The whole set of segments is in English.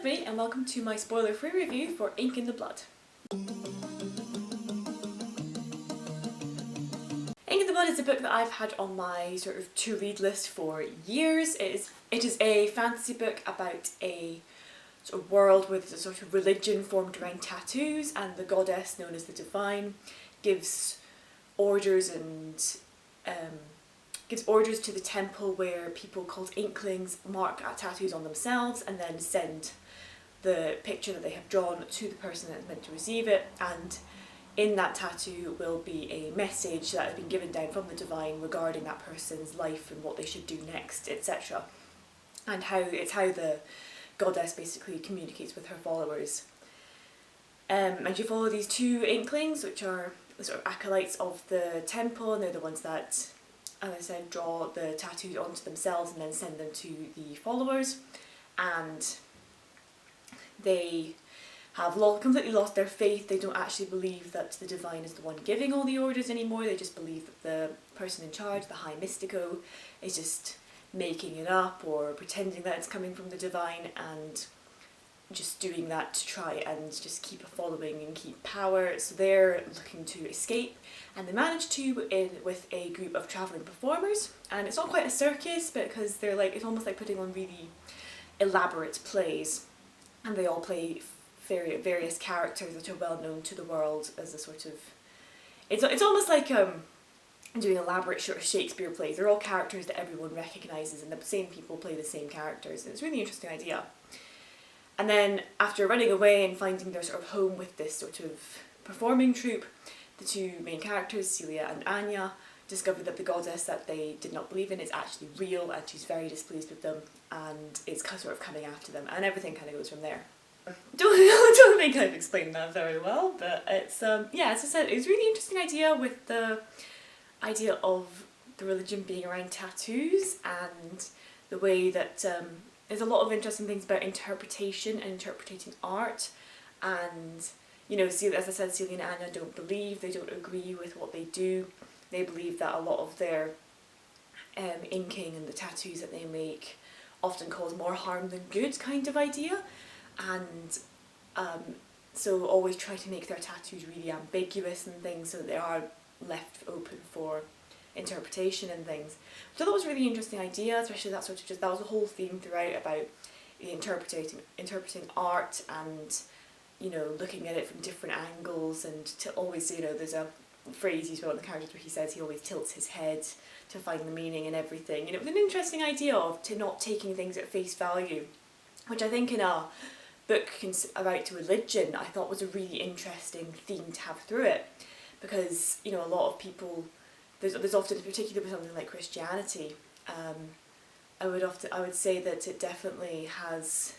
everybody, and welcome to my spoiler-free review for Ink in the Blood. Ink in the Blood is a book that I've had on my sort of to-read list for years. It is a fantasy book about a sort of world with a sort of religion formed around tattoos, and the goddess known as the Divine gives orders to the temple where people called Inklings mark tattoos on themselves and then send the picture that they have drawn to the person that is meant to receive it, and in that tattoo will be a message that has been given down from the Divine regarding that person's life and what they should do next, etc. And it's how the goddess basically communicates with her followers. And you follow these two Inklings, which are the sort of acolytes of the temple, and they're the ones that, as I said, draw the tattoos onto themselves and then send them to the followers. And they have completely lost their faith. They don't actually believe that the Divine is the one giving all the orders anymore. They just believe that the person in charge, the High Mystico, is just making it up or pretending that it's coming from the Divine and just doing that to try and just keep a following and keep power. So they're looking to escape, and they manage to with a group of travelling performers, and it's not quite a circus because they're like, it's almost like putting on really elaborate plays, and they all play various characters that are well known to the world as a sort of, it's almost like doing elaborate sort of Shakespeare plays. They're all characters that everyone recognises, and the same people play the same characters, and it's a really interesting idea. And then after running away and finding their sort of home with this sort of performing troupe, the two main characters, Celia and Anya, discover that the goddess that they did not believe in is actually real, and she's very displeased with them and is sort of coming after them, and everything kind of goes from there. Don't think I've explained that very well, but it's yeah, as I said, it's a really interesting idea with the idea of the religion being around tattoos, and the way that there's a lot of interesting things about interpretation and interpreting art. And you know, as I said, Celia and Anya don't believe, they don't agree with what they do. They believe that a lot of their inking and the tattoos that they make often cause more harm than good kind of idea, and so always try to make their tattoos really ambiguous and things so that they are left open for interpretation and things. So that was a really interesting idea, especially that sort of that was a whole theme throughout about interpreting art, and you know, looking at it from different angles, and to always, you know, there's a phrase used by the characters where he says he always tilts his head to find the meaning in everything. You know, it was an interesting idea of not taking things at face value, which I think in a book about religion I thought was a really interesting theme to have through it, because you know, a lot of people, there's often, in particular with something like Christianity, I would say that it definitely has,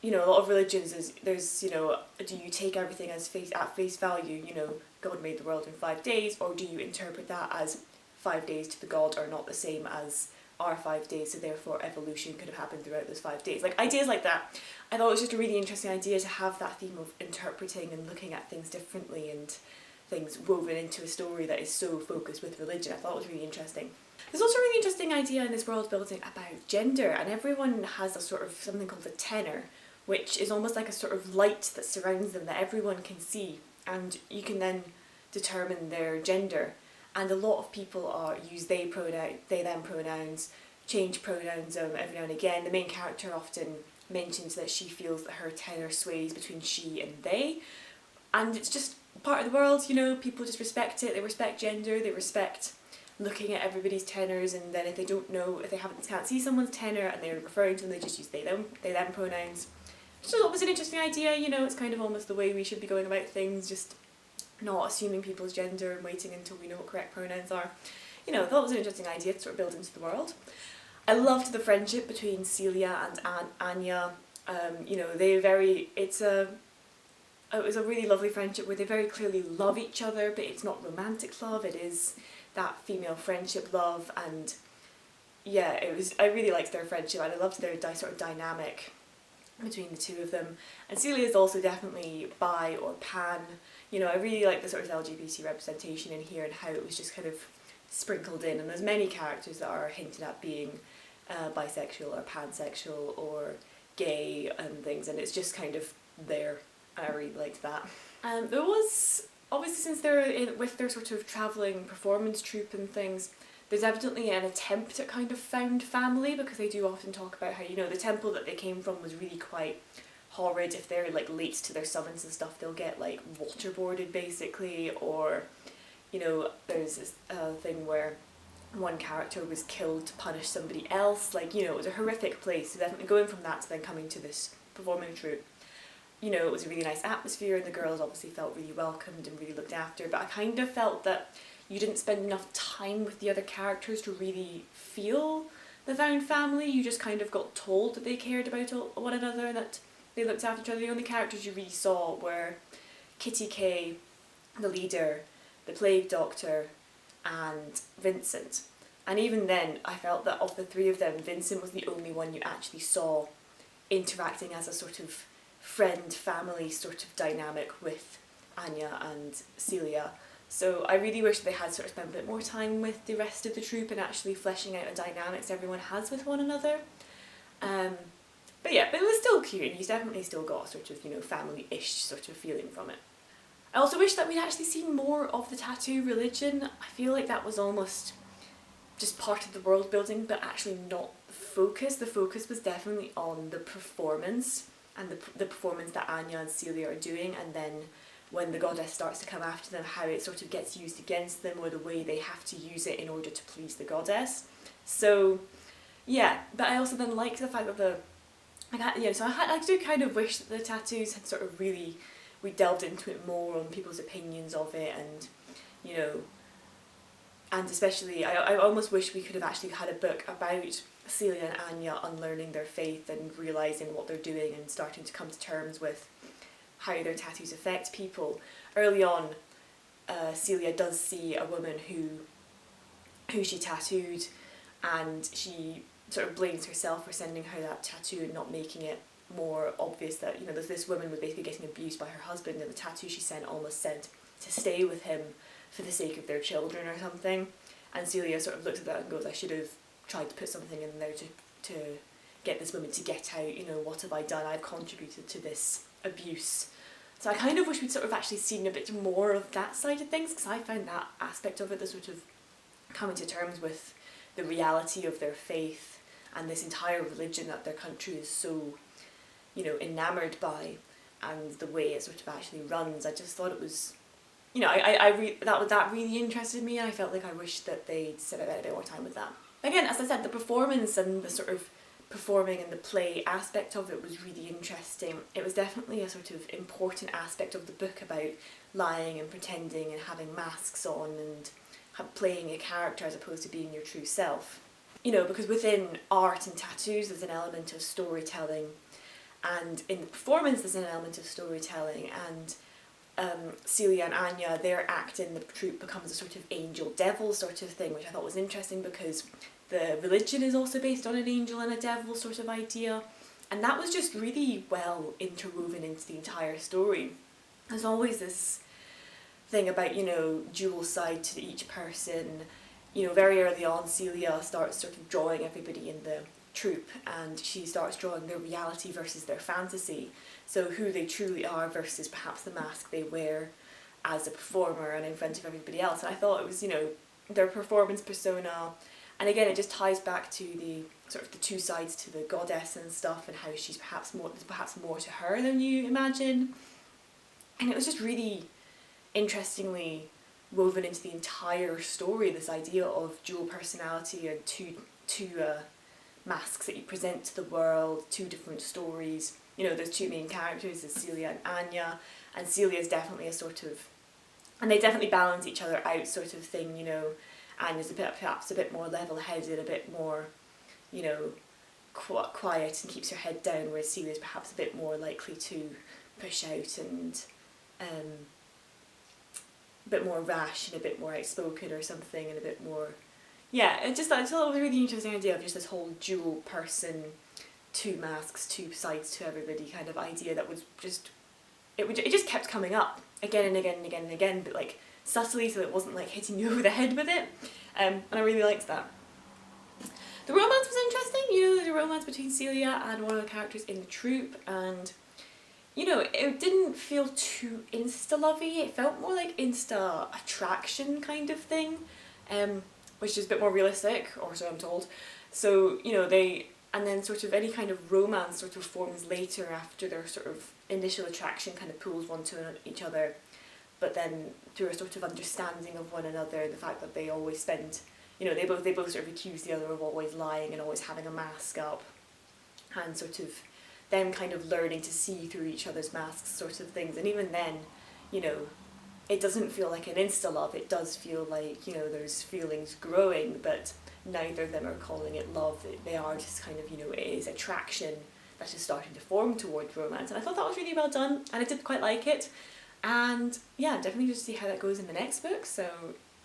you know, a lot of religions there's you know, do you take everything at face value, you know, God made the world in 5 days, or do you interpret that as 5 days to the God are not the same as our 5 days, so therefore evolution could have happened throughout those 5 days. Like ideas like that, I thought it was just a really interesting idea to have that theme of interpreting and looking at things differently, and things woven into a story that is so focused with religion. I thought it was really interesting. There's also a really interesting idea in this world building about gender, and everyone has a sort of something called a tenor, which is almost like a sort of light that surrounds them that everyone can see, and you can then determine their gender. And a lot of people use they them pronouns, change pronouns every now and again. The main character often mentions that she feels that her tenor sways between she and they, and it's just part of the world, you know, people just respect it, they respect gender, they respect looking at everybody's tenors, and then if they don't know, if they can't see someone's tenor and they're referring to them, they just use they them pronouns. So it was an interesting idea, you know, it's kind of almost the way we should be going about things, just not assuming people's gender and waiting until we know what correct pronouns are. You know, I thought it was an interesting idea to sort of build into the world. I loved the friendship between Celia and Anya. You know, it was a really lovely friendship where they very clearly love each other, but it's not romantic love, it is that female friendship love, and yeah, I really liked their friendship, and I loved their sort of dynamic between the two of them. And Celia is also definitely bi or pan. You know, I really like the sort of LGBT representation in here and how it was just kind of sprinkled in, and there's many characters that are hinted at being bisexual or pansexual or gay and things, and it's just kind of there. I really liked that. There was, obviously since they're with their sort of travelling performance troupe and things, there's evidently an attempt at kind of found family, because they do often talk about how, you know, the temple that they came from was really quite horrid. If they're like late to their summons and stuff, they'll get like waterboarded basically, or, you know, there's this thing where one character was killed to punish somebody else. Like, you know, it was a horrific place. So definitely going from that to then coming to this performing troupe, you know, it was a really nice atmosphere, and the girls obviously felt really welcomed and really looked after, but I kind of felt that you didn't spend enough time with the other characters to really feel the found family. You just kind of got told that they cared about one another and that they looked after each other. The only characters you really saw were Kitty Kay, the leader, the plague doctor, and Vincent. And even then, I felt that of the three of them, Vincent was the only one you actually saw interacting as a sort of friend, family sort of dynamic with Anya and Celia. So I really wish they had sort of spent a bit more time with the rest of the troupe and actually fleshing out the dynamics everyone has with one another. But yeah, but it was still cute, and you definitely still got a sort of, you know, family-ish sort of feeling from it. I also wish that we'd actually seen more of the tattoo religion. I feel like that was almost just part of the world building, but actually not the focus. The focus was definitely on the performance, and the performance that Anya and Celia are doing, and then when the goddess starts to come after them, how it sort of gets used against them, or the way they have to use it in order to please the goddess. So yeah, but I also then liked the fact that I do kind of wish that the tattoos had sort of really, we delved into it more on people's opinions of it, and, you know, and especially I almost wish we could have actually had a book about Celia and Anya unlearning their faith and realising what they're doing and starting to come to terms with how their tattoos affect people. Early on, Celia does see a woman who she tattooed, and she sort of blames herself for sending her that tattoo and not making it more obvious that, you know, this woman was basically getting abused by her husband, and the tattoo she sent almost said to stay with him for the sake of their children or something. And Celia sort of looks at that and goes, I should have tried to put something in there to get this woman to get out, you know, what have I done? I've contributed to this abuse. So I kind of wish we'd sort of actually seen a bit more of that side of things, because I found that aspect of it, the sort of coming to terms with the reality of their faith and this entire religion that their country is so, you know, enamoured by, and the way it sort of actually runs. I just thought it was, you know, that really interested me, and I felt like I wish that they'd spent a bit more time with that. Again, as I said, the performance and the sort of performing and the play aspect of it was really interesting. It was definitely a sort of important aspect of the book about lying and pretending and having masks on and playing a character as opposed to being your true self. You know, because within art and tattoos there's an element of storytelling, and in the performance there's an element of storytelling, and Celia and Anya, their act in the troupe becomes a sort of angel-devil sort of thing, which I thought was interesting because the religion is also based on an angel and a devil sort of idea, and that was just really well interwoven into the entire story. There's always this thing about, you know, dual side to each person. You know, very early on Celia starts sort of drawing everybody in the troupe, and she starts drawing their reality versus their fantasy, so who they truly are versus perhaps the mask they wear as a performer and in front of everybody else. And I thought it was, you know, their performance persona, and again it just ties back to the sort of the two sides to the goddess and stuff, and how she's perhaps more to her than you imagine. And it was just really interestingly woven into the entire story, this idea of dual personality and two masks that you present to the world, two different stories. You know, there's two main characters, there's Celia and Anya, and Celia is definitely a sort of, and they definitely balance each other out sort of thing, you know. Anya's perhaps a bit more level-headed, a bit more, you know, quiet and keeps her head down, whereas Celia's perhaps a bit more likely to push out and a bit more rash and a bit more outspoken or something, and a bit more, yeah, I thought it was a really interesting idea of just this whole dual person, two masks, two sides to everybody kind of idea that was just, it just kept coming up again and again and again and again, but like subtly, so it wasn't like hitting you over the head with it, and I really liked that. The romance was interesting, you know, there's a romance between Celia and one of the characters in the troupe, and you know, it didn't feel too insta-lovey, it felt more like insta-attraction kind of thing, which is a bit more realistic, or so I'm told. So, you know, and then sort of any kind of romance sort of forms later after their sort of initial attraction kind of pulls one to each other, but then through a sort of understanding of one another, the fact that they always spend, you know, they both sort of accuse the other of always lying and always having a mask up, and sort of them kind of learning to see through each other's masks sort of things. And even then, you know, it doesn't feel like an insta-love, it does feel like, you know, there's feelings growing, but neither of them are calling it love, they are just kind of, you know, it is attraction that is starting to form towards romance. And I thought that was really well done, and I did quite like it. And yeah, definitely just see how that goes in the next book, so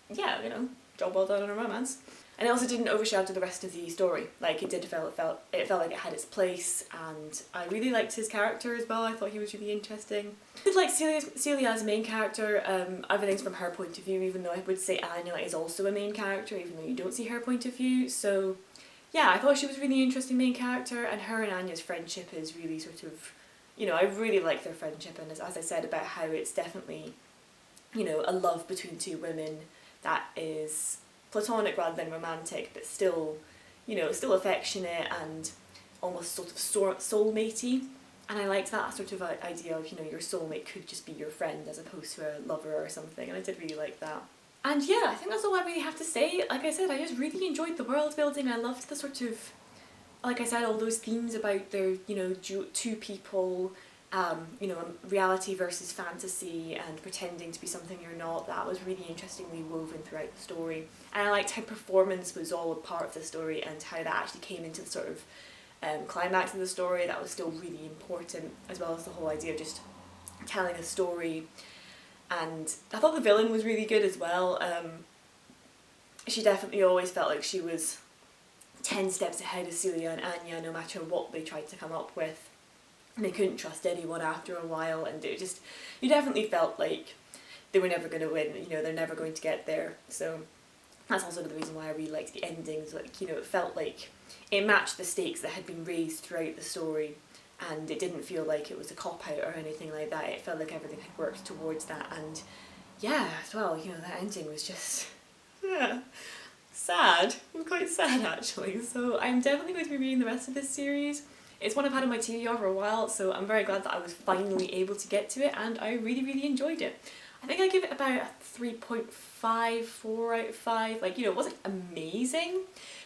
yeah, you know, job well done on a romance. And it also didn't overshadow the rest of the story. Like, it felt like it had its place, and I really liked his character as well. I thought he was really interesting. I did like Celia as a main character. Everything's from her point of view, even though I would say Anya is also a main character, even though you don't see her point of view. So yeah, I thought she was a really interesting main character, and her and Anya's friendship is really sort of, you know, I really like their friendship, and as I said about how it's definitely, you know, a love between two women that is platonic rather than romantic, but still, you know, still affectionate and almost sort of soulmatey. And I liked that sort of idea of, you know, your soulmate could just be your friend as opposed to a lover or something, and I did really like that. And yeah, I think that's all I really have to say. Like I said, I just really enjoyed the world building. I loved the sort of, like I said, all those themes about their, you know, two people, you know, reality versus fantasy and pretending to be something you're not. That was really interestingly woven throughout the story. And I liked how performance was all a part of the story, and how that actually came into the sort of climax of the story. That was still really important, as well as the whole idea of just telling a story. And I thought the villain was really good as well. She definitely always felt like she was 10 steps ahead of Celia and Anya, no matter what they tried to come up with. And they couldn't trust anyone after a while, and it just, you definitely felt like they were never going to win, you know, they're never going to get there. So that's also the reason why I really liked the endings. Like, you know, it felt like it matched the stakes that had been raised throughout the story, and it didn't feel like it was a cop-out or anything like that. It felt like everything had worked towards that, and yeah, as well, you know, that ending was just, yeah, sad. It was quite sad, actually. So I'm definitely going to be reading the rest of this series. It's one I've had on my TBR for a while, so I'm very glad that I was finally able to get to it, and I really, really enjoyed it. I think I give it about a 3.5, 4 out of 5. Like, you know, it wasn't amazing,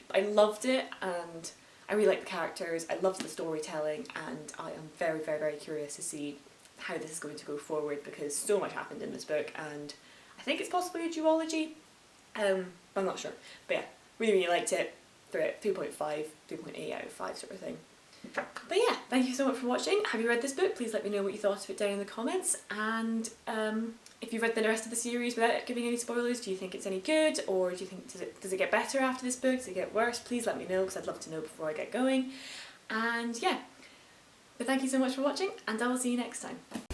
but I loved it, and I really liked the characters, I loved the storytelling, and I am very, very, very curious to see how this is going to go forward, because so much happened in this book, and I think it's possibly a duology. I'm not sure. But yeah, really, really liked it. 3.5, 3.8 out of 5 sort of thing. But yeah, thank you so much for watching. Have you read this book? Please let me know what you thought of it down in the comments. And if you've read the rest of the series without giving any spoilers, do you think it's any good? Or do you think, does it get better after this book? Does it get worse? Please let me know, because I'd love to know before I get going. And yeah, but thank you so much for watching, and I will see you next time.